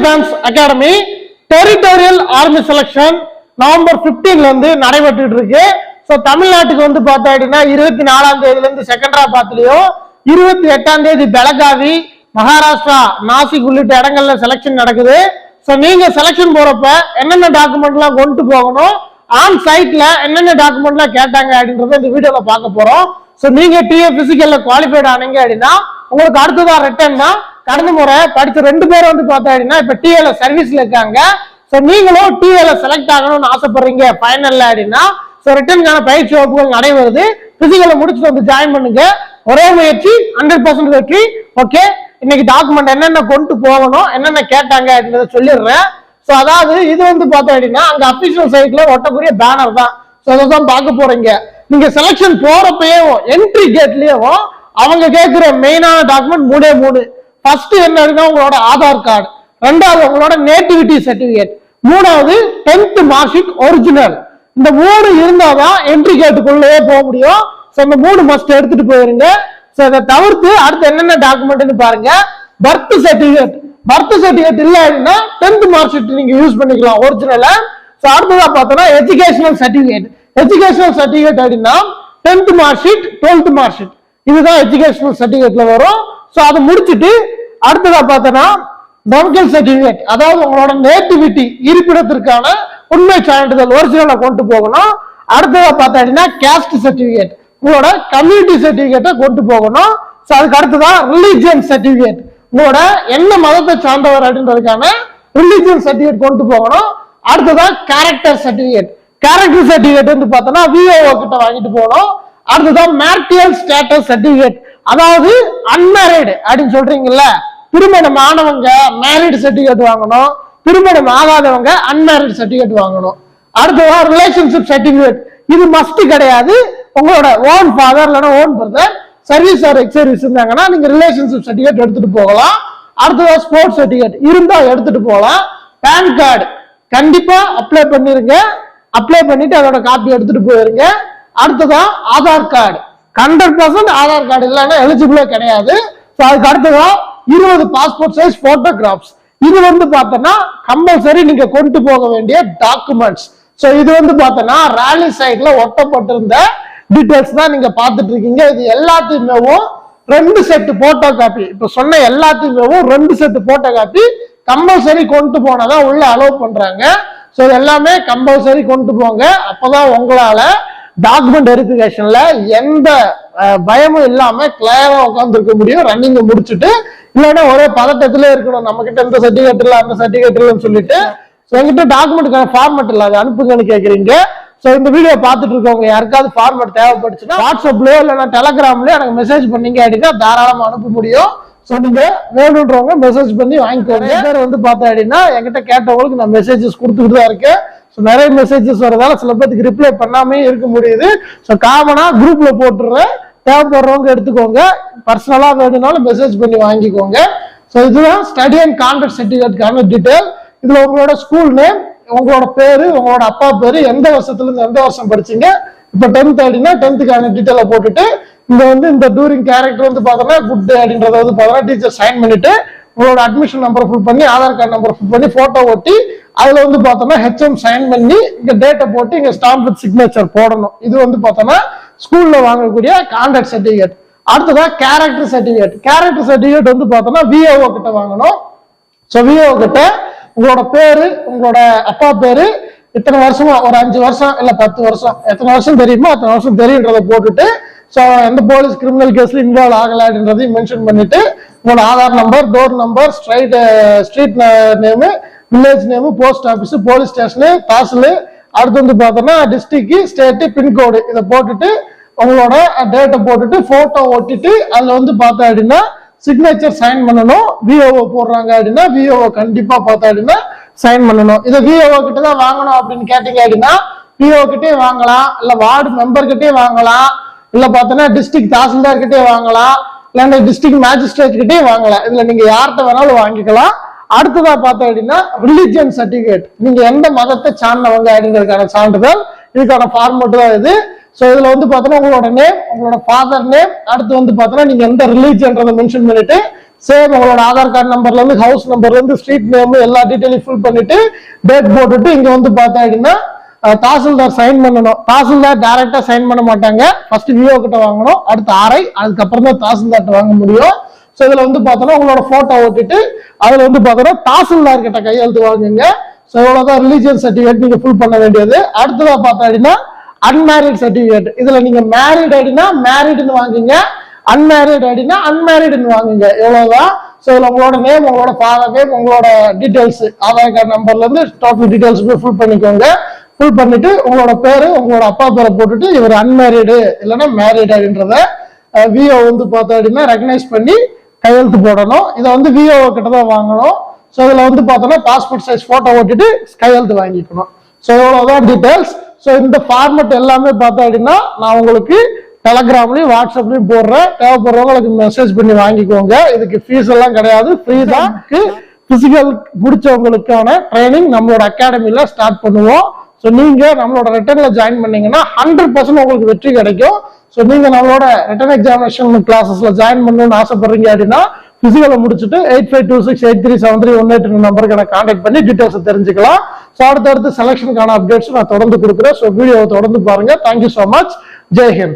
Defence academy territorial army selection November 15ல இருந்து நடைபெற்று இருக்கு. ஸோ தமிழ்நாட்டுக்கு வந்து பார்த்தா அப்படின்னா 24ஆம் தேதியில இருந்து செகண்டராபாத்லயும் 28ஆம் தேதி பெலகாவி மகாராஷ்டிரா நாசிக் உள்ளிட்ட இடங்கள்ல செலக்ஷன் நடக்குது. ஸோ நீங்க செலக்ஷன் போறப்ப என்னென்ன டாக்குமெண்ட்லாம் கொண்டு போகணும், ஆன் சைட்ல என்னென்ன டாக்குமெண்ட்லாம் கேட்டாங்க அப்படின்றத இந்த வீடியோல பார்க்க போறோம். ஸோ நீங்க டிஎஃப் பிசிக்கல்ல குவாலிஃபைட் ஆனீங்க அப்படின்னா உங்களுக்கு அடுத்ததான் ரிட்டர்ன் தான். கடந்த முறை படிச்ச 2 பேர் வந்து பார்த்தா அப்படின்னா இப்ப டிஎல சர்வீஸ்ல இருக்காங்க. ஸோ நீங்களும் டிஎல செலக்ட் ஆகணும்னு ஆசைப்படுறீங்க ஃபைனல்ல அப்படின்னா ஸோ ரிட்டர்னுக்கான பயிற்சி வகுப்புகள் நடைபெறுது. பிசிக்கலை முடிச்சுட்டு வந்து ஜாயின் பண்ணுங்க. ஒரே முயற்சி 100% வெற்றி. ஓகே, இன்னைக்கு டாக்குமெண்ட் என்னென்ன கொண்டு போகணும், என்னென்ன கேட்டாங்க அப்படின்றத சொல்லிடுறேன். ஸோ அதாவது இது வந்து பார்த்தா அப்படின்னா அங்க அபிஷியல் சைட்ல ஒட்டக்கூடிய பேனர் தான். ஸோ அதை தான் பார்க்க போறீங்க. நீங்க செலக்ஷன் போறப்பயும் என்ட்ரி கேட்லயும் அவங்க கேட்கிற மெயினான டாக்குமெண்ட் 3 ஃபர்ஸ்ட் என்ன அப்படின்னா உங்களோட ஆதார் கார்டு, 2வது உங்களோட நேட்டிவிட்டி சர்டிபிகேட், 3வது 10th மார்க் ஷீட் ஒரிஜினல். இந்த 3 இருந்தாதான் என்ட்ரி கேட்டுக்குள்ளே போக முடியும். ஸோ இந்த 3 மஸ்ட் எடுத்துட்டு போயிருங்க. ஸோ இதை தவிர்த்து அடுத்து என்னென்ன டாக்குமெண்ட்னு பாருங்க. பர்த் சர்டிபிகேட் இல்ல அப்படின்னா 10th மார்க் ஷீட் நீங்க யூஸ் பண்ணிக்கலாம் ஒரிஜினலா. ஸோ அடுத்ததா பார்த்தோம்னா எஜுகேஷனல் சர்டிபிகேட் அப்படின்னா 10th mark sheet 12th mark sheet இதுதான் எஜுகேஷனல் சர்டிபிகேட்ல வரும். ஸோ அதை முடிச்சுட்டு அடுத்ததா பார்த்தோம்னா மெடிக்கல் சர்டிபிகேட், அதாவது உங்களோட நேட்டிவிட்டி இருப்பிடத்திற்கான உண்மை சான்றிதழ் ஒரிஜினலை கொண்டு போகணும். அடுத்ததா பார்த்தா கேஸ்ட் சர்டிபிகேட், உங்களோட கம்யூனிட்டி சர்டிபிகேட்டை கொண்டு போகணும். ஸோ அதுக்கு அடுத்ததான் ரிலிஜியன் சர்டிபிகேட், உங்களோட என்ன மதத்தை சார்ந்தவர் அப்படின்றதுக்கான ரிலிஜியன் சர்டிபிகேட் கொண்டு போகணும். அடுத்ததான் கேரக்டர் சர்டிபிகேட் வந்து பார்த்தோம்னா விஓஓ கிட்ட வாங்கிட்டு போகணும். அடுத்ததான் மேரிட்டல் ஸ்டேட்டஸ் சர்டிபிகேட், அதாவது அன்மேரிடு அப்படின்னு சொல்றீங்கல்ல, திருமணம் ஆனவங்க மேரிட் சர்டிபிகேட் வாங்கணும், திருமணம் ஆகாதவங்க அன்மேரிட் சர்டிபிகேட் வாங்கணும். அடுத்ததா ரிலேஷன்ஷிப் சர்டிபிகேட், இது மஸ்ட் கிடையாது. உங்களோட ஓன் ஃபாதர் இல்லைன்னா own brother service or ex service இருந்தாங்கன்னா நீங்க ரிலேஷன்ஷிப் சர்டிபிகேட் எடுத்துட்டு போகலாம். அடுத்ததா ஸ்போர்ட்ஸ் சர்டிபிகேட் இருந்தா எடுத்துட்டு போகலாம். பேன் கார்டு கண்டிப்பா அப்ளை பண்ணிருங்க, அப்ளை பண்ணிட்டு அதோட காப்பி எடுத்துட்டு போயிருங்க. அடுத்ததா ஆதார் கார்டு 100% ஆதார் கார்டு இல்லைன்னா எலிஜிபிளே கிடையாது. ஸோ அதுக்கு அடுத்ததா 20 பாஸ்போர்ட் சைஸ் போட்டோகிராஃப்ஸ், இது வந்து பார்த்தோன்னா கம்பல்சரி நீங்க கொண்டு போக வேண்டிய டாக்குமெண்ட்ஸ். ஸோ இது வந்து பார்த்தோன்னா ராலி சைட்ல ஒட்டப்பட்டிருந்த டீடைல்ஸ் தான் நீங்க பார்த்துட்டு இருக்கீங்க. இது எல்லாத்தையுமே 2 செட் போட்டோ காப்பி, இப்ப சொன்ன எல்லாத்தையுமே 2 செட் போட்டோ காப்பி கம்பல்சரி கொண்டு போனதான் உள்ள அலோவ் பண்றாங்க. ஸோ இது எல்லாமே கம்பல்சரி கொண்டு போங்க. அப்பதான் உங்களால டாக்குமெண்ட் வெரிஃபிகேஷன்ல எந்த பயமும் இல்லாம கிளியரா உட்கார்ந்து இருக்க முடியும். ரன்னிங் முடிச்சுட்டு இல்லைன்னா ஒரே பதட்டத்திலே இருக்கணும், நம்ம கிட்ட இந்த சர்டிபிகேட் இல்ல அந்த சர்டிபிகேட் இல்லைன்னு சொல்லிட்டு. என்கிட்ட டாக்குமெண்ட்டுக்கான ஃபார்மட் இல்ல, அது அனுப்புங்கன்னு கேக்குறீங்க. ஸோ இந்த வீடியோ பார்த்துட்டு இருக்கவங்க யாருக்காவது ஃபார்மட் தேவைப்பட்டுச்சுன்னா வாட்ஸ்அப்லயோ இல்லைன்னா டெலகிராம்லயோ எனக்கு மெசேஜ் பண்ணீங்க அப்படின்னா தாராளமா அனுப்ப முடியும். ஸோ நீங்க வேணுன்றவங்க மெசேஜ் பண்ணி வாங்கிக்கோங்க. வந்து பார்த்தா அப்படின்னா என்கிட்ட கேட்டவங்களுக்கு நான் மெசேஜஸ் கொடுத்துக்கிட்டு தான் இருக்கேன். ஸோ நிறைய மெசேஜஸ் வரதால சில பேருக்கு ரிப்ளை பண்ணாமே இருக்க முடியுது. ஸோ காமனா குரூப்ல போட்டுடுறேன், தேவைப்படுறவங்க எடுத்துக்கோங்க. பர்சனலா வேணும்னாலும் மெசேஜ் பண்ணி வாங்கிக்கோங்க. ஸோ இதுதான் ஸ்டடி அண்ட் கான்டாக்ட் சர்டிஃபிகேட்கான டீடைல். இதுல உங்களோட ஸ்கூல் நேம், உங்களோட பேரு, உங்களோட அப்பா பேரு, எந்த வருஷத்துல இருந்து எந்த வருஷம் படிச்சீங்க, இப்ப 10th அப்படின்னா 10th டீட்டெயில போட்டுட்டு இங்க வந்து இந்த டூரிங் கேரக்டர் வந்து பார்த்தோம்னா குட் டே அப்படின்றத வந்து பார்த்தோம்னா டீச்சர் சைன் பண்ணிட்டு உங்களோட அட்மிஷன் நம்பர் ஃபில் பண்ணி ஆதார் கார்டு நம்பர் ஃபில் பண்ணி போட்டோ ஒட்டி அதுல வந்து பார்த்தோம்னா ஹெச்எம் சைன் பண்ணி இங்க டேட்டை போட்டு இங்க ஸ்டாம்ப் வித் சிக்னேச்சர் போடணும். இது வந்து பார்த்தோம்னா ஸ்கூல்ல வாங்கக்கூடிய கான்டாக்ட் சர்டிபிகேட். அடுத்ததா கேரக்டர் சர்டிபிகேட் வந்து பார்த்தோம்னா விஓஓ கிட்ட வாங்கணும். ஸோ விஓஓ கிட்ட உங்களோட பேரு, உங்களோட அப்பா பேரு, இத்தனை வருஷமா ஒரு 5 வருஷம் இல்ல 10 வருஷம் எத்தனை வருஷம் தெரியுமோ அத்தனை வருஷம் தெரியுன்றதை போட்டுட்டு ஸோ எந்த போலீஸ் கிரிமினல் கேஸ்ல இன்வால்வ் ஆகலான்றதையும் மென்ஷன் பண்ணிட்டு உங்களோட Aadhaar number, door number, street name, village name, post office, police station, tehsil, அடுத்து வந்து பார்த்தோம்னா டிஸ்ட்ரிக்ட், ஸ்டேட்டு, பின்கோடு இதை போட்டுட்டு உங்களோட டேட்டை போட்டுட்டு போட்டோ ஒட்டிட்டு அதுல வந்து பார்த்தா அப்படின்னா சிக்னேச்சர் சைன் பண்ணணும். விஓஓ போடுறாங்க அப்படின்னா விஓஓ கண்டிப்பா பார்த்தா அப்படின்னா சைன் பண்ணணும். இதை விஓஓ கிட்ட தான் வாங்கணும் அப்படின்னு கேட்டீங்க அப்படின்னா விஓஓ கிட்டே வாங்கலாம், இல்ல வார்டு மெம்பர் கிட்டே வாங்கலாம், இல்ல பார்த்தோன்னா டிஸ்ட்ரிக்ட் தாசில்தார் கிட்டே வாங்கலாம், இல்ல டிஸ்ட்ரிக்ட் மேஜிஸ்ட்ரேட் கிட்டே வாங்கலாம். இதுல நீங்க யார்கிட்ட வேணாலும் வாங்கிக்கலாம். அடுத்ததா பார்த்தோம் அப்படின்னா ரிலிஜியன் சர்டிபிகேட், நீங்க எந்த மதத்தை சார்ந்தவங்க அப்படின்றதுக்கான சான்றிதழ், இதுக்கான ஃபார்மட் தான் இது. ஸோ இதுல வந்து பார்த்தோன்னா உங்களோட நேம், உங்களோட ஃபாதர் நேம், அடுத்து வந்து பார்த்தோன்னா நீங்க எந்த ரிலீஜியன்றதை மென்ஷன் பண்ணிட்டு சேம் உங்களோட ஆதார் கார்டு நம்பர்ல இருந்து ஹவுஸ் நம்பர்ல இருந்து ஸ்ட்ரீட் நேம் எல்லா டீட்டெயிலும் ஃபில் பண்ணிட்டு டேட் போட்டுட்டு இங்க வந்து பார்த்தா அப்படின்னா தாசில்தார் சைன் பண்ணணும். தாசில்தார் டைரக்டா சைன் பண்ண மாட்டாங்க. ஃபர்ஸ்ட் விஓ கிட்ட வாங்கணும், அடுத்து ஆர்ஐ, அதுக்கப்புறம் தான் தாசில்தார்ட்ட வாங்க முடியும். ஸோ இதுல வந்து பார்த்தோன்னா உங்களோட போட்டோ ஓட்டிட்டு அதுல வந்து பார்த்தோன்னா தாசில்தார் கிட்ட கையெழுத்து வாங்குங்க. ஸோ இவ்வளவுதான் ரிலீஜியஸ் சர்டிஃபிகேட் நீங்க ஃபில் பண்ண வேண்டியது. அடுத்ததா பார்த்தா அப்படின்னா அன்மேரிட் சர்டிஃபிகேட். இதுல நீங்க மேரிட் அப்படின்னா மேரிட்னு வாங்குங்க, அன்மேரிட் அப்படின்னா அன்மேரிட்னு வாங்குங்க. எவ்வளவுதான். ஸோ இதுல உங்களோட நேம், உங்களோட ஃபாதர் நேம், உங்களோட டீடைல்ஸ், ஆதார் கார்டு நம்பர்ல இருந்து டோட்டல் டீடைல்ஸ் ஃபில் பண்ணிக்கோங்க. ஃபில் பண்ணிட்டு உங்களோட பேரு, உங்களோட அப்பா பேரை போட்டுட்டு இவர் அன்மேரிடு இல்லைன்னா மேரிட் அப்படின்றத விஓ வந்து பார்த்தா அப்படின்னா ரெகனைஸ் பண்ணி கையெழுத்து போடணும். இதை வந்து விஓ கிட்ட தான் வாங்கணும். ஸோ இதுல வந்து பார்த்தோன்னா பாஸ்போர்ட் சைஸ் போட்டோ ஓட்டிட்டு கையெழுத்து வாங்கிக்கணும். ஸோ இவ்வளவுதான் டீடைல்ஸ். ஸோ இந்த ஃபார்மெட் எல்லாமே பார்த்தா அப்படின்னா நான் உங்களுக்கு டெலகிராம்லயும் வாட்ஸ்அப்லயும் போடுறேன். தேவைப்படுறவங்களுக்கு மெசேஜ் பண்ணி வாங்கிக்கோங்க. இதுக்கு ஃபீஸ் எல்லாம் கிடையாது, ஃப்ரீ தான். பிசிக்கல் முடிச்சவங்களுக்கான ட்ரைனிங் நம்மளோட அகாடமில ஸ்டார்ட் பண்ணுவோம். ஸோ நீங்க நம்மளோட ரிட்டர்ன்ல ஜாயின் பண்ணீங்கன்னா 100% உங்களுக்கு வெற்றி கிடைக்கும். ஸோ நீங்க நம்மளோட ரிட்டன் எக்ஸாமினேஷன் கிளாஸஸ்ல ஜாயின் பண்ணணும்னு ஆசைப்படுறீங்க அப்படின்னா பிசிக்கலை முடிச்சுட்டு 8526837318 நம்பருக்கு எனக்கு கான்டாக்ட் பண்ணி டீடைல்ஸ் தெரிஞ்சுக்கலாம். ஸோ அடுத்தடுத்து செலக்ஷனுக்கான அப்டேட்ஸ் நான் தொடர்ந்து கொடுக்குறேன். ஸோ வீடியோவை தொடர்ந்து பாருங்க. Thank you so much. Jai Hind.